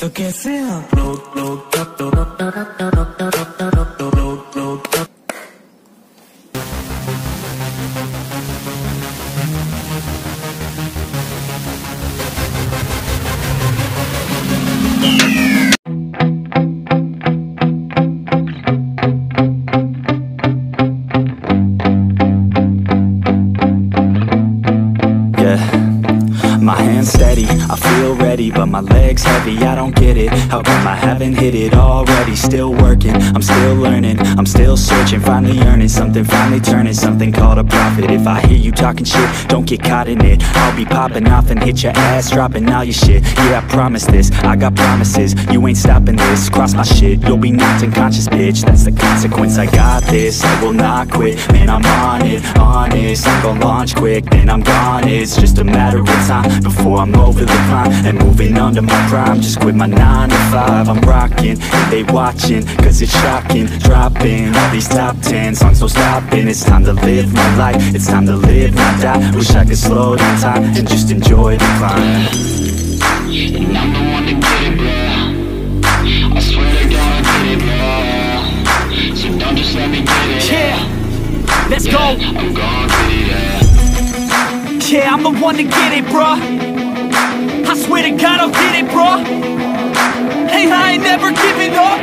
तो कैसे आप लोग My hands steady, I feel ready, but my legs heavy, I don't get it. How come I haven't hit it already? Still working, I'm still learning, I'm still searching, finally earning something, finally turning something called a profit. If I hear you talking shit, don't get caught in it. I'll be popping off and hit your ass, dropping all your shit. Yeah, I promise this, I got promises, you ain't stopping this. Cross my shit, you'll be knocked unconscious, bitch. That's the consequence, I got this, I will not quit. Man, I'm on it, honest, I'm gon' launch quick, then I'm gone. It's just a matter of time before I'm over the climb and moving under my prime. Just quit my 9 to 5, I'm rocking and they watching, cause it's shocking. Dropping all these top 10 songs, so stopping. It's time to live my life, it's time to live, not die. Wish I could slow down time and just enjoy the climb. And I'm the one to get it, bro. I swear to God I get it, bro. So don't just let me get it. Yeah, let's go. I'm gon' get it, yeah. Yeah, I'm the one to get it, bruh. I swear to God I'll get it, bruh. Hey, I ain't never giving up.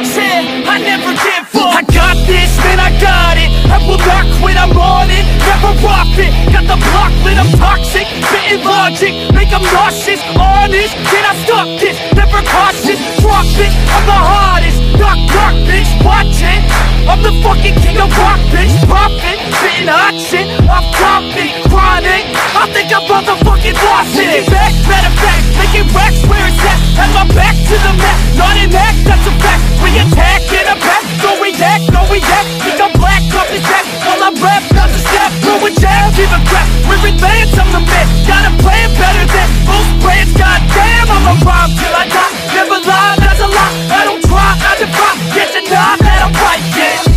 Yeah, I never give up. I got this, man, I got it. I will not quit, I'm on it. Never rock it. Got the block lit, I'm toxic. Spitting logic, make them nauseous. Honest, can I stop this? Never cautious, drop it. I'm the hardest. Knock, knock, bitch, watch it. I'm the fucking king of rock, bitch. Poppin', spitting hot shit. Off topic, chronic. I think I'm motherfucking lost it. Back, matter of fact, making racks where it's at. Have my back to the mat, not an act, that's a fact. We attack in a pack, don't react, no react. Think I'm black off his back, while I rap, not a step. Throwing jab, give a crap. We're advanced, I'm the man. Gotta play it better than most brands. Goddamn, I'm a rhyme till I die. Never lie, that's a lie. I don't try, I defy. Get the nod that I'm right, yeah.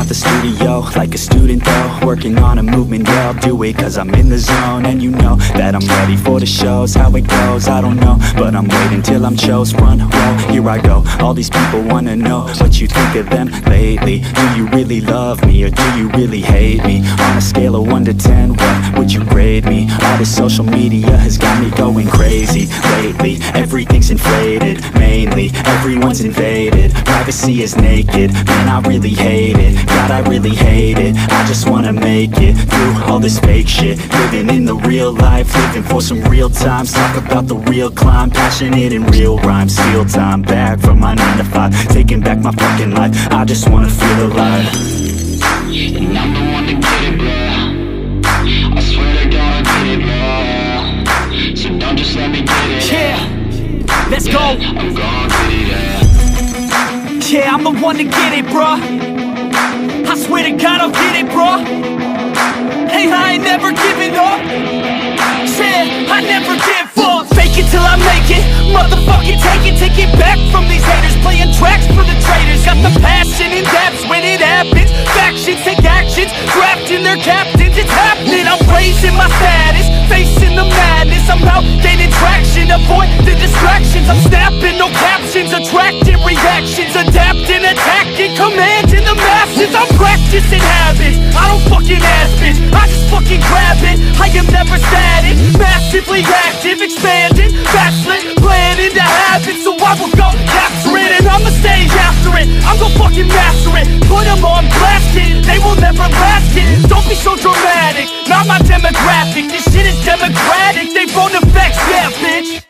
The studio, like a student though, working on a movement, yeah, I'll do it cause I'm in the zone. And you know that I'm ready for the shows, how it goes, I don't know, but I'm waiting till I'm chose. Front row, here I go, all these people wanna know what you think of them lately. Do you really love me, or do you really hate me? On a scale of 1 to 10, what would you grade me? All this social media has got me going crazy lately. Everything's inflated, mainly, everyone's invaded. Privacy is naked, man, I really hate it. God, I really hate it. I just wanna make it through all this fake shit. Living in the real life, living for some real times. Talk about the real climb, passionate in real rhymes. Steal time back from my 9 to 5, taking back my fucking life. I just wanna feel alive. And I'm the one to get it, bro. I swear to God I get it, bro. So don't just let me get it. Yeah, let's go. I'm gon' get it, yeah. Yeah, I'm the one to get it, bruh. I swear to God I'll get it, bro. Hey, I ain't never giving up. Yeah, I never give up. Fake it till I make it. Motherfucking take it back from these haters. Playing tracks for the traitors. Got the passion in depths when it happens. Factions take actions, drafting their captains. It's happening, I'm raising my status. Facing the madness, I'm out gaining traction. Avoid the distractions, I'm snapping, no captions. Attracting reactions, adapting, attacking, commanding the masses. I'm practicing habits, I don't fucking ask bitch, I just fucking grab it. I am never static, massively active, expanding, backslid, planning to happen. So I will go capture it, and I'ma stay after it. I'm gon' fucking master it, put them on blast it. They will never last it, don't be so dramatic. Not my demographic, this shit is democratic. They phone effects, yeah bitch.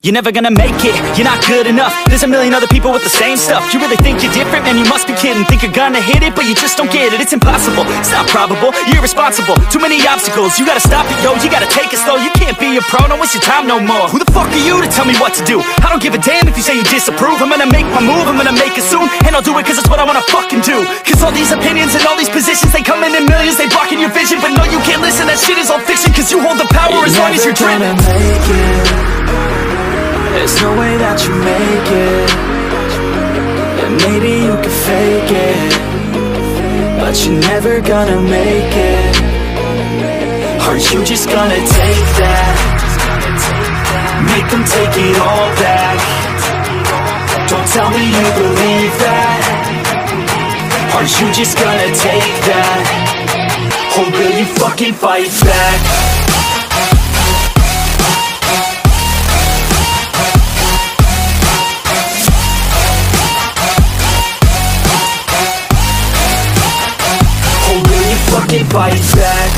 You're never gonna make it, you're not good enough. There's a million other people with the same stuff. You really think you're different? Man, you must be kidding. Think you're gonna hit it, but you just don't get it. It's impossible, it's not probable, you're irresponsible. Too many obstacles, you gotta stop it, yo. You gotta take it slow, you can't be a pro. Don't waste your time no more. Who the fuck are you to tell me what to do? I don't give a damn if you say you disapprove. I'm gonna make my move, I'm gonna make it soon. And I'll do it cause it's what I wanna fucking do. Cause all these opinions and all these positions, they come in millions, they blocking your vision. But no, you can't listen, that shit is all fiction. Cause you hold the power as long as you're dreaming. There's no way that you make it. And maybe you can fake it, but you're never gonna make it. Are you just gonna take that? Make them take it all back. Don't tell me you believe that. Are you just gonna take that? Or will you fucking fight back? Fucking fight back.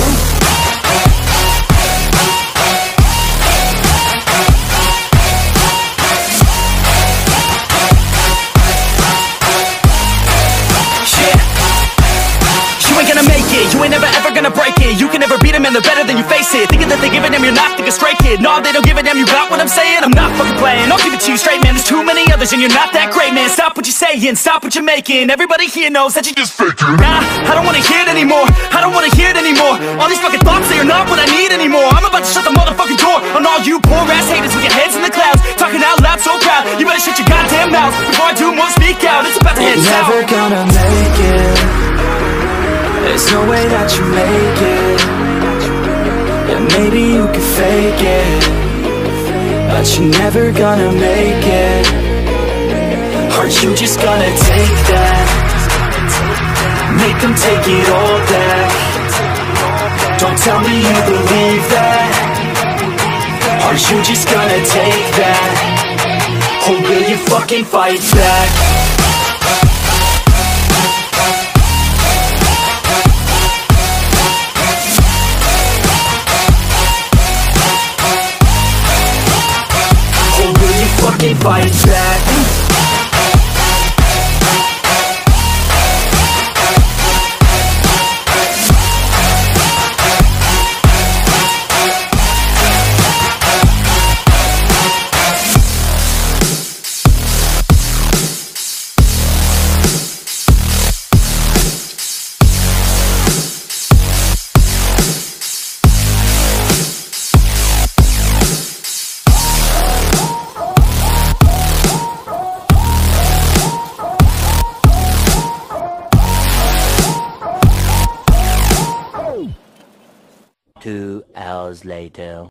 You ain't gonna make it, you ain't never ever gonna break it. You can never beat them and they're better than you face it. Thinking that they give a damn, you're not, think a straight kid. No, they don't give a damn, you got what I'm saying? I'm not fucking playing, I'll give it to you straight, man. There's too many others and you're not that great, man. Stop what you're saying, stop what you're making. Everybody here knows that you just faking. Nah, I don't wanna hear it anymore, I don't wanna hear it anymore. All these fucking thoughts, they are not what I need anymore. I'm about to shut the motherfucking door on all you poor ass haters with your heads in the clouds, talking out loud so proud. You better shut your goddamn mouth before I do more speak out. It's about to head south. Never gonna make it. There's no way that you make it. And maybe you can fake it, but you're never gonna make it. Are you just gonna take that? Make them take it all back. Don't tell me you believe that. Are you just gonna take that? Or will you fucking fight back? Fucking fight back. Two hours later.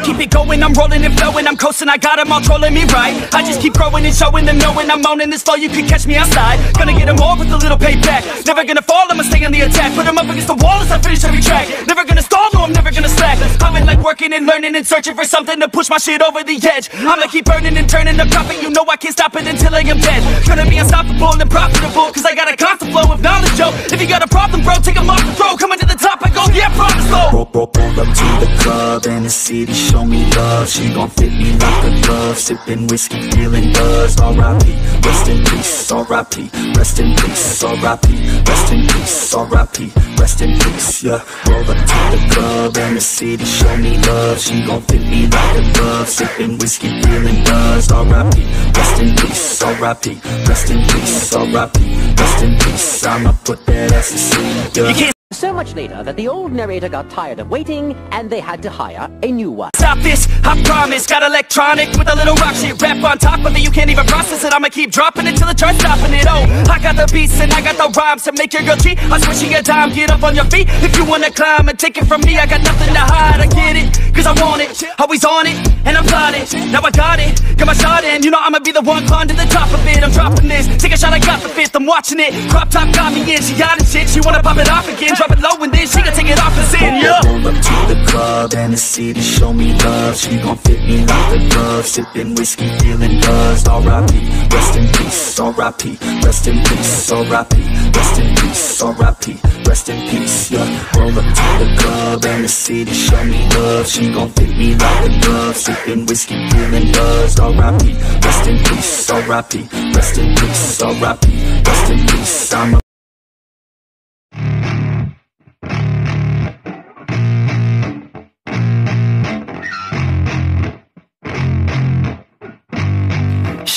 Keep it going, I'm rolling and flowing, I'm coasting, I got them all trolling me right. I just keep growing and showing them, knowing I'm owning this flow, you can catch me outside. Gonna get them all with a little payback. Never gonna fall, I'ma stay on the attack. Put them up against the wall as I finish every track. Never gonna stall, no, I'm never gonna slack. I've been like working and learning and searching for something to push my shit over the edge. I'ma keep burning and turning the profit, you know I can't stop it until I am dead. Gonna be unstoppable and profitable, cause I got a constant flow of knowledge, yo. If you got a problem, bro, take them off the throw. Coming to the top, I go, yeah, promise, slow. Roll up to the club and the city show me love. She gon' fit me like a glove. Sippin' whiskey, feeling buzzed. R.I.P. Rest in peace. R.I.P. Rest in peace. R.I.P. Rest in peace. R.I.P. Rest in peace. Yeah. Roll up to the club and the city show me love. She gon' fit me like a glove. Sippin' whiskey, feeling buzzed. R.I.P. Rest in peace. R.I.P. Rest in peace. R.I.P. Rest in peace. I'ma put that ass to sleep. Yeah. So much later that the old narrator got tired of waiting and they had to hire a new one. Stop this, I promise. Got electronic with a little rock shit rap on top of it. You can't even process it, I'ma keep dropping it till it starts stopping it. Oh, I got the beats and I got the rhymes to make your girl cheat. I swear she a dime, get up on your feet. If you wanna climb and take it from me, I got nothing to hide, I get it. Cause I want it, always on it, and I'm plotting. Now I got it, got my shot in. You know I'ma be the one climbing to the top of it. I'm dropping this, take a shot, I got the fifth, I'm watching it. Crop top got me in, she got it shit. She wanna pop it off again. drop it low and then she gon' take it off and sing, yeah. Roll up to the club and the city show me love. She gon' fit me like a glove. Sipping whiskey, feeling buzzed. R.I.P. Rest in peace. R.I.P. Rest in peace. R.I.P. Rest in peace. R.I.P. Rest in peace. Yeah. Roll up to the club and the city show me love. She gon' fit me like a glove. Sipping whiskey, feeling buzzed. R.I.P. Rest in peace. R.I.P. Rest in peace. R.I.P. Rest in peace. I'm a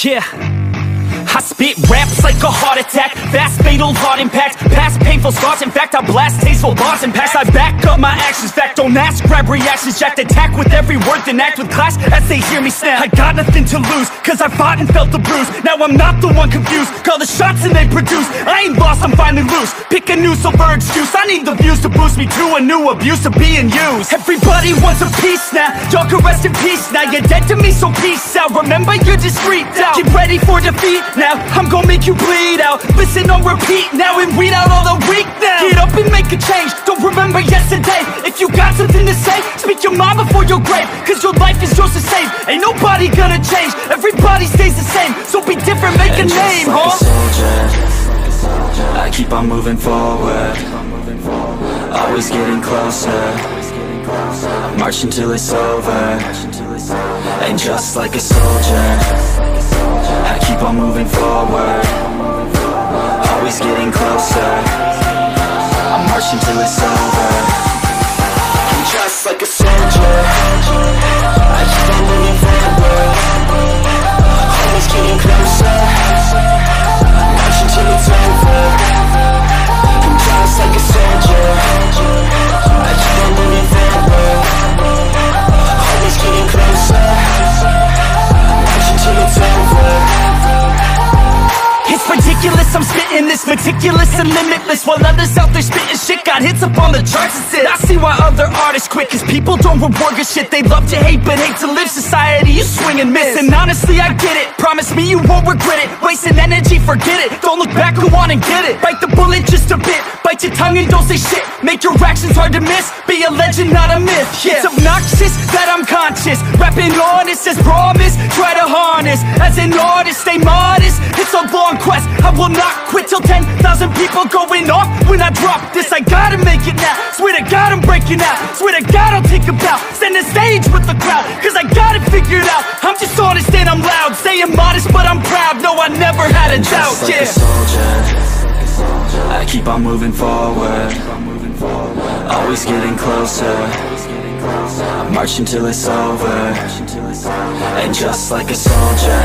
yeah, I spit raps like a heart attack, fast fatal heart impact, past painful scars. In fact, I blast tasteful bars and packs. I back up my actions, fact don't ask, grab reactions, jacked attack with every word, then act with class as they hear me snap. I got nothing to lose, cause I fought and felt the bruise. Now I'm not the one confused, call the shots and they produce. I ain't lost, I'm finally loose, pick a new silver excuse. I need the views to boost me to a new abuse of being used. Everybody wants a piece now, y'all can rest in peace now. You're dead to me, so peace out. Remember you're discreet out, get ready for defeat now. I'm gon' make you bleed out, listen on repeat now and weed out all the weak now. Get up and make a change, don't remember yesterday. If you got something to say, speak your mind before your grave, cause your life is yours to save. Ain't nobody gonna change, everybody stays the same. So be different, make a name, like huh? a soldier, I keep on moving forward, always getting closer. I march until it's over, and just like a soldier, I keep on moving forward, always getting closer. I march until it's over, and just like a soldier, I keep on moving forward, always getting closer. I march until it's over, and just like a soldier, I keep on moving forward, always getting closer. I march until it's over. It's ridiculous, I'm spitting this meticulous and limitless, while others out there spitting shit got hits up on the charts and shit. I see why other artists quit, cause people don't reward good shit. They love to hate but hate to live. Society, you swing and miss, and honestly I get it. Promise me you won't regret it, wasting energy, forget it. Don't look back, go on and get it. Bite the bullet just a bit, bite your tongue and don't say shit. Make your actions hard to miss, be a legend not a myth, yeah. It's obnoxious that I'm conscious, rapping honest as promise. Try to harness, as an artist, stay modest. It's a long quest, I will not quit till 10,000 people going off when I drop this. I gotta make it now, swear to God I'm breaking out. Swear to God I'll take a bow, stand the stage with the crowd, cause I got it figured out. I'm just honest and I'm loud, saying modest but I'm proud. No, I never had a doubt, like yeah. a soldier, I keep on moving forward, always getting closer. I march until it's over, and just like a soldier,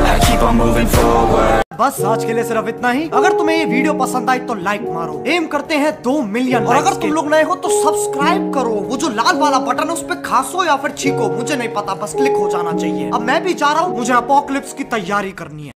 I keep on moving forward. बस आज के लिए सिर्फ इतना ही। अगर तुम्हें ये video पसंद आई तो लाइक मारो, एम करते हैं 2 मिलियन। और अगर तुम लोग नए हो तो सब्सक्राइब करो, वो जो लाल वाला बटन है उस पे खासो या फिर छीको, मुझे नहीं पता, बस क्लिक हो जाना चाहिए। अब मैं भी जा रहा हूँ, मुझे अपोकलिप्स की तैयारी करनी है।